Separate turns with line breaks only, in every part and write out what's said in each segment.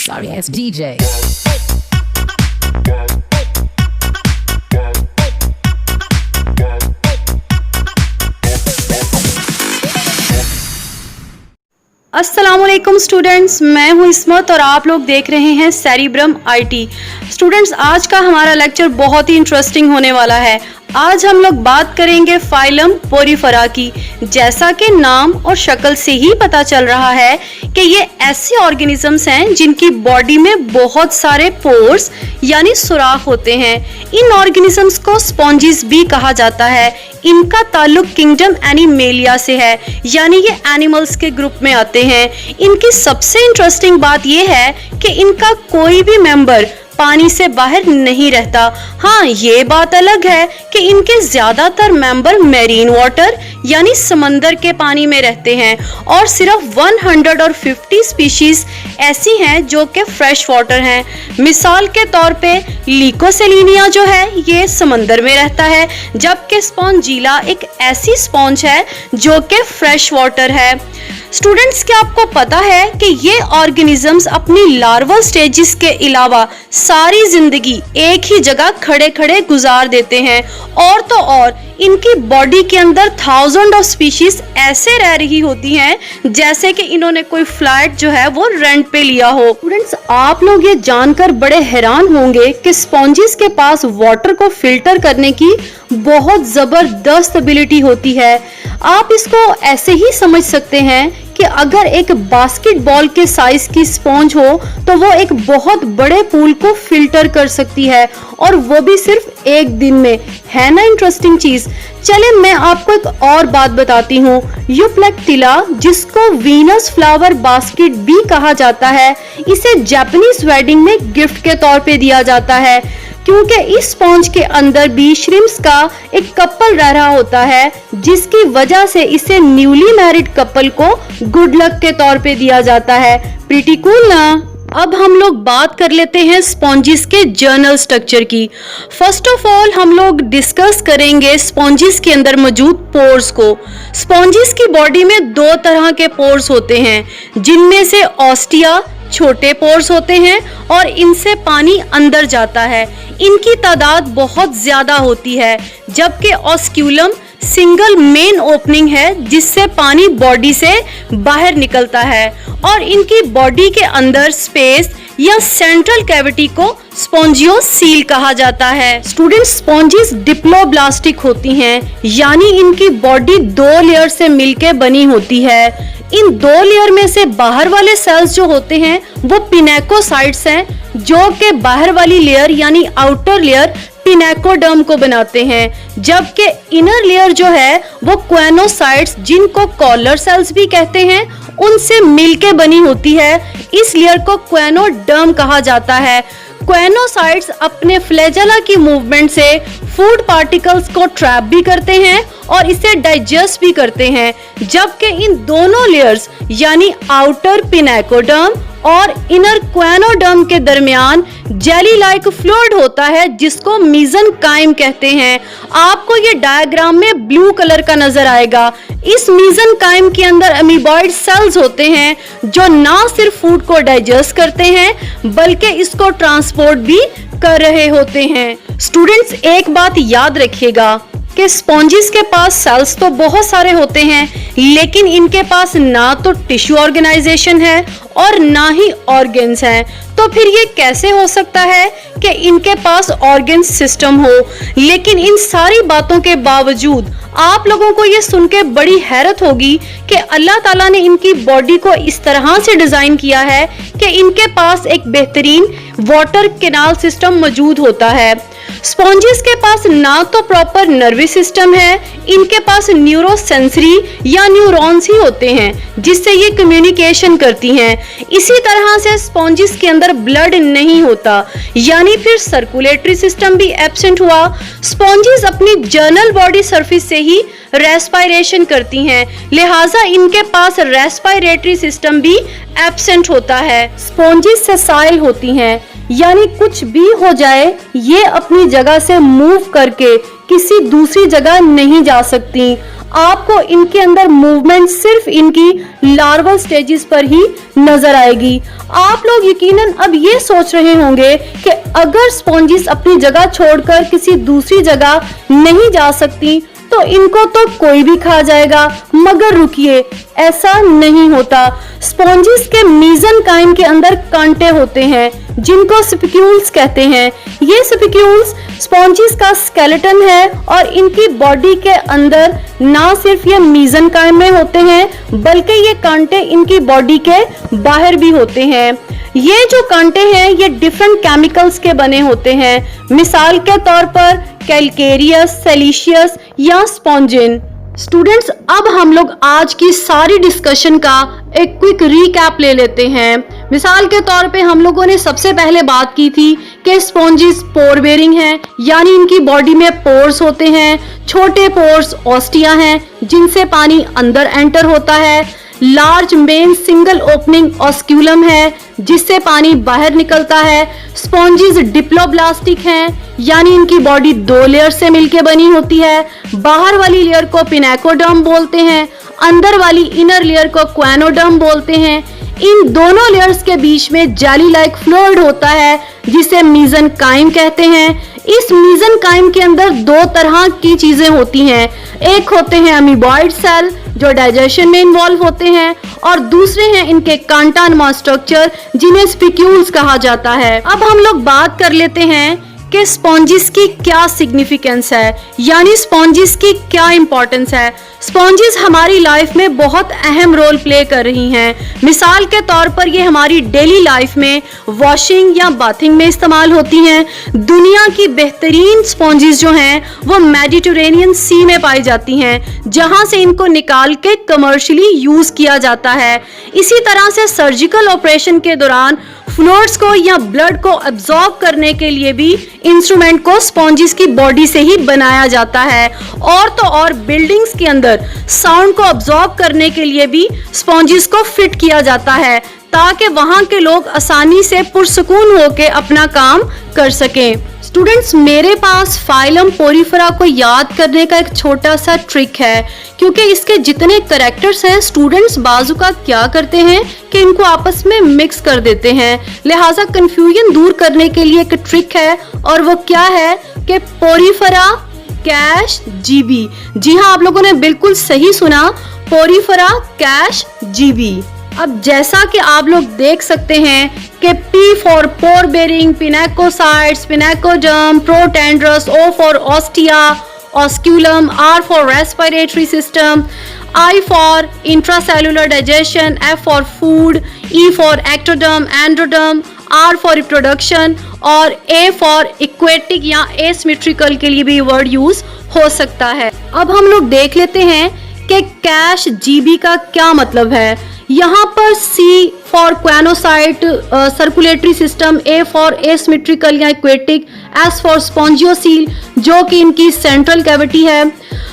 Sorry ass DJ.
अस्सलामुअलैकुम students, मैं हूं इस्मत और आप लोग देख रहे हैं सेरिब्रम आईटी। स्टूडेंट्स, आज का हमारा लेक्चर बहुत ही इंटरेस्टिंग होने वाला है। आज हम लोग बात करेंगे फाइलम पोरीफेरा की। जैसा कि नाम और शक्ल से ही पता चल रहा है कि ये ऐसे ऑर्गेनिजम्स हैं जिनकी बॉडी में बहुत सारे पोर्स यानी सुराख होते हैं। इन ऑर्गेनिजम्स को स्पॉन्जिस भी कहा जाता है। इनका ताल्लुक किंगडम एनिमेलिया से है, यानी ये एनिमल्स के ग्रुप में आते हैं। इनकी सबसे इंटरेस्टिंग बात ये है कि इनका कोई भी मेंबर पानी से बाहर नहीं रहता। हाँ, ये बात अलग है कि इनके ज्यादातर मेंबर मैरीन वाटर यानी समंदर के पानी में रहते हैं और सिर्फ 150 स्पीशीज ऐसी हैं जो कि फ्रेश वाटर हैं। मिसाल के तौर पे लीकोसेलिनिया जो है ये समंदर में रहता है, जबकि स्पॉन्जिला एक ऐसी स्पॉन्ज है जो कि फ्रेश वाटर है। स्टूडेंट्स, क्या आपको पता है कि ये ऑर्गेनिजम्स अपनी लार्वल स्टेजेस के अलावा सारी जिंदगी एक ही जगह खड़े खड़े गुजार देते हैं। और तो और इनकी बॉडी के अंदर थाउजेंड ऑफ स्पीशीज ऐसे रह रही होती हैं जैसे कि इन्होंने कोई फ्लाइट जो है वो रेंट पे लिया हो। स्टूडेंट्स, आप लोग ये जानकर बड़े हैरान होंगे कि स्पॉन्जिस के पास वाटर को फिल्टर करने की बहुत जबरदस्त एबिलिटी होती है। आप इसको ऐसे ही समझ सकते हैं कि अगर एक बास्केटबॉल के साइज की स्पॉन्ज हो तो वो एक बहुत बड़े पूल को फिल्टर कर सकती है, और वो भी सिर्फ एक दिन में। है ना इंटरेस्टिंग चीज। चले मैं आपको एक और बात बताती हूँ। यूप्लेक्टिला, जिसको वीनस फ्लावर बास्केट भी कहा जाता है, इसे जापानीज वेडिंग में गिफ्ट के तौर पे दिया जाता है, क्योंकि इस स्पॉन्ज के अंदर भी श्रिम्प्स का एक कपल रह रहा होता है, जिसकी वजह से इसे न्यूली मैरिड कपल को गुड लक के तौर पे दिया जाता है। प्रीटी कूल ना। अब हम लोग बात कर लेते हैं स्पॉन्जिस के जर्नल स्ट्रक्चर की। फर्स्ट ऑफ ऑल हम लोग डिस्कस करेंगे स्पॉन्जिस के अंदर मौजूद पोर्स को। स्पॉन्जिस की बॉडी में दो तरह के पोर्स होते हैं, जिनमें से ऑस्टिया छोटे पोर्स होते हैं और इनसे पानी अंदर जाता है। इनकी तादाद बहुत ज्यादा होती है, जबकि ऑस्क्यूलम सिंगल मेन ओपनिंग है जिससे पानी बॉडी से बाहर निकलता है, और इनकी बॉडी के अंदर स्पेस या सेंट्रल कैविटी को स्पॉन्जियोसील कहा जाता है। स्टूडेंट्स, स्पॉन्जिस डिप्लोब्लास्टिक होती हैं, यानी इनकी बॉडी दो लेयर से मिलकर बनी होती है। इन दो लेयर में से बाहर वाले सेल्स जो होते हैं वो पिनेकोसाइट्स हैं, जो कि बाहर वाली लेयर यानी आउटर लेयर पिनेकोडर्म को बनाते हैं, जबकि इनर लेयर जो है वो क्वेनोसाइट्स, जिनको कॉलर सेल्स भी कहते हैं, उनसे मिलके बनी होती है। इस लेयर को क्वेनोडर्म कहा जाता है। क्वेनोसाइट्स अपने फ्लैजेला की मूवमेंट से फूड पार्टिकल्स को ट्रैप भी करते हैं और इसे डाइजेस्ट भी करते हैं, जबकि इन दोनों लेयर्स यानी आउटर पिनेकोडर्म और इनर क्वेनोडर्म के दरमियान जेली लाइक फ्लूइड होता है, जिसको मीज़नकाइम कहते हैं। आपको ये डायग्राम में ब्लू कलर का नजर आएगा। इस मीज़नकाइम के अंदर अमीबॉइड सेल्स होते हैं जो ना सिर्फ फूड को डाइजेस्ट करते हैं बल्कि इसको ट्रांसपोर्ट भी कर रहे होते हैं। स्टूडेंट्स, एक बात याद रखिएगा कि स्पॉन्जिस के पास सेल्स तो बहुत सारे होते हैं, लेकिन इनके पास ना तो टिश्यू ऑर्गेनाइजेशन है और ना ही ऑर्गन्स हैं। तो फिर ये कैसे हो सकता है कि इनके पास ऑर्गन सिस्टम हो? लेकिन इन सारी बातों के बावजूद आप लोगों को ये सुन के बड़ी हैरत होगी कि अल्लाह ताला ने इनकी बॉडी को इस तरह से डिजाइन किया है कि इनके पास एक बेहतरीन वाटर कैनाल सिस्टम मौजूद होता है। स्पॉन्जिस के पास ना तो प्रॉपर नर्वस सिस्टम है, इनके पास न्यूरोसेंसरी या न्यूरॉन्स ही होते हैं जिससे ये कम्युनिकेशन करती हैं। इसी तरह से स्पॉन्जिस के अंदर ब्लड नहीं होता, यानी फिर सर्कुलेटरी सिस्टम भी एब्सेंट हुआ। स्पॉन्जिस अपनी जर्नल बॉडी सरफेस से ही रेस्पिरेशन करती हैं, लिहाजा इनके पास रेस्पिरेटरी सिस्टम भी एब्सेंट होता है। स्पॉन्जिस सेसाइल होती हैं, यानी कुछ भी हो जाए ये अपनी जगह से मूव करके किसी दूसरी जगह नहीं जा सकती। आपको इनके अंदर मूवमेंट सिर्फ इनकी लार्वल स्टेजेस पर ही नजर आएगी। आप लोग यकीनन अब ये सोच रहे होंगे कि अगर स्पॉन्जिस अपनी जगह छोड़कर किसी दूसरी जगह नहीं जा सकती तो इनको तो कोई भी खा जाएगा, मगर रुकिए, ऐसा नहीं होता। स्पॉन्जिस के मीजनकाइम के अंदर कांटे होते हैं जिनको स्पिक्यूल्स कहते हैं। ये स्पिक्यूल्स स्पॉन्जिस का स्केलेटन है और इनकी बॉडी के अंदर ना सिर्फ ये मीजनकाइम में होते हैं बल्कि ये कांटे इनकी बॉडी के बाहर भी होते हैं। ये जो कांटे हैं ये डिफरेंट केमिकल्स के बने होते हैं, मिसाल के तौर पर कैलकेरियस, सिलिशियस या स्पॉन्जिन। स्टूडेंट्स, अब हम लोग आज की सारी डिस्कशन का एक क्विक रीकैप ले लेते हैं। मिसाल के तौर पे हम लोगों ने सबसे पहले बात की थी कि स्पॉन्जिस पोर बेरिंग हैं, यानी इनकी बॉडी में पोर्स होते हैं। छोटे पोर्स ऑस्टिया हैं जिनसे पानी अंदर एंटर होता है। Large men single opening osculum है जिससे पानी बाहर निकलता है। स्पॉन्जिस डिप्लोब्लास्टिक हैं, यानी इनकी बॉडी 2 लेयर से मिलकर बनी होती है। बाहर वाली लेयर को पिनेकोडर्म बोलते हैं, अंदर वाली इनर लेयर को क्वानोडर्म बोलते हैं। इन दोनों लेयर्स के बीच में जेली लाइक फ्लूइड होता है जिसे मीजनकाइम कहते हैं। इस मीजनकाइम के अंदर 2 तरह की चीजें होती हैं। एक होते हैं अमीबॉइड सेल जो डाइजेशन में इन्वॉल्व होते हैं और दूसरे हैं इनके कांटानुमा स्ट्रक्चर जिन्हें स्पिक्यूल्स कहा जाता है। अब हम लोग बात कर लेते हैं कि स्पॉन्जिस की क्या सिग्निफिकेंस है, यानी स्पॉन्जिस की क्या इंपॉर्टेंस है। स्पॉन्जिस हमारी लाइफ में बहुत अहम रोल प्ले कर रही हैं। मिसाल के तौर पर ये हमारी डेली लाइफ में वॉशिंग या बाथिंग में इस्तेमाल होती हैं। दुनिया की बेहतरीन स्पॉन्जिस जो हैं वो मेडिटेरेनियन सी में पाई जाती हैं, जहां से इनको निकाल के कमर्शियली यूज किया जाता है। इसी तरह से सर्जिकल ऑपरेशन के दौरान फ्लूइड्स को या ब्लड को अब्सॉर्ब करने के लिए भी इंस्ट्रूमेंट को स्पॉन्जिस की बॉडी से ही बनाया जाता है। और तो और बिल्डिंग्स के अंदर साउंड को अब्सॉर्ब करने के लिए भी स्पॉन्जिस को फिट किया जाता है ताकि वहां के लोग आसानी से पुरसुकून होकर अपना काम कर सकें। स्टूडेंट्स, मेरे पास फाइलम पोरीफेरा को याद करने का एक छोटा सा ट्रिक है, क्योंकि इसके जितने कैरेक्टर्स हैं स्टूडेंट्स बाजू का क्या करते हैं कि इनको आपस में मिक्स कर देते हैं। लिहाजा कंफ्यूजन दूर करने के लिए एक ट्रिक है और वो क्या है कि पोरीफेरा कैश जीबी। जी हाँ, आप लोगों ने बिल्कुल सही सुना, पोरीफेरा कैश जीबी। अब जैसा कि आप लोग देख सकते हैं कि P for pore bearing, pinacocytes, pinacoderm, protandrous, O for ostia, osculum, R for respiratory system, I for intracellular digestion, F for food, E for ectoderm, endoderm, R for reproduction और A फॉर इक्वेटिक या asymmetrical के लिए भी word use हो सकता है। अब हम लोग देख लेते हैं कि कैश जीबी का क्या मतलब है। यहाँ पर C for choanocyte circulatory system, A for asymmetrical या इक्वेटिक, S फॉर स्पॉन्जियोसील जो कि इनकी सेंट्रल कैविटी है।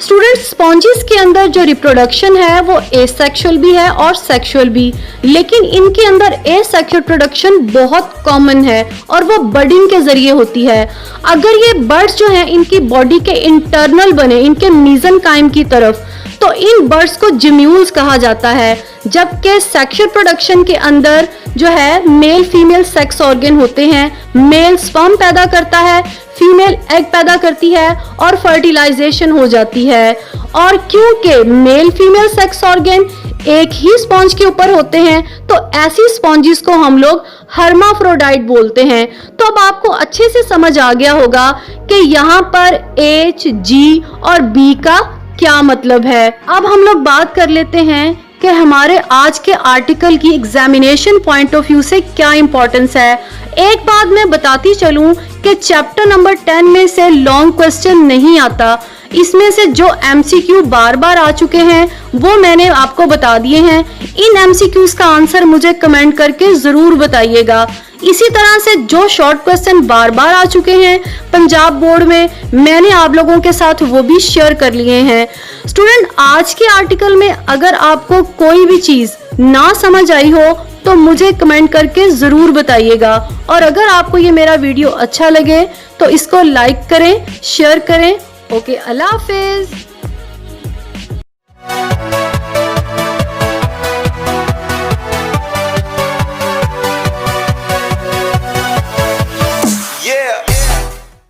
स्टूडेंट्स, स्पॉन्जिस के अंदर जो रिप्रोडक्शन है वो एसेक्सुअल भी है और सेक्सुअल भी, लेकिन इनके अंदर एसेक्सुअल प्रोडक्शन बहुत कॉमन है और वो बर्डिंग के जरिए होती है। अगर ये बर्ड्स जो हैं इनकी बॉडी के इंटरनल बने इनके मीजनकाइम की तरफ, तो इन बर्ड्स को जिम्यूल्स कहा जाता है। जबकि सेक्सुअल प्रोडक्शन के अंदर जो है मेल फीमेल सेक्स ऑर्गन होते हैं। मेल स्पर्म पैदा करता है, फीमेल एग पैदा करती है और फर्टिलाइजेशन हो जाती है। और क्योंकि मेल फीमेल सेक्स ऑर्गन एक ही स्पॉन्ज के ऊपर होते हैं तो ऐसी स्पॉन्जिस को हम लोग हर्माफ्रोडाइट बोलते हैं। तो अब आपको अच्छे से समझ आ गया होगा कि यहाँ पर H, G और B का क्या मतलब है। अब हम लोग बात कर लेते हैं कि हमारे आज के आर्टिकल की एग्जामिनेशन पॉइंट ऑफ व्यू से क्या इंपॉर्टेंस है। एक बात मैं बताती चलूं कि चैप्टर नंबर 10 में से लॉन्ग क्वेश्चन नहीं आता। इसमें से जो MCQ बार बार आ चुके हैं वो मैंने आपको बता दिए हैं। इन MCQs का आंसर मुझे कमेंट करके जरूर बताइएगा। इसी तरह से जो शॉर्ट क्वेश्चन बार बार आ चुके हैं पंजाब बोर्ड में, मैंने आप लोगों के साथ वो भी शेयर कर लिए हैं। स्टूडेंट, आज के आर्टिकल में अगर आपको कोई भी चीज ना समझ आई हो तो मुझे कमेंट करके जरूर बताइएगा। और अगर आपको ये मेरा वीडियो अच्छा लगे तो इसको लाइक करें, शेयर करें। ओके, अल्लाह हाफिज।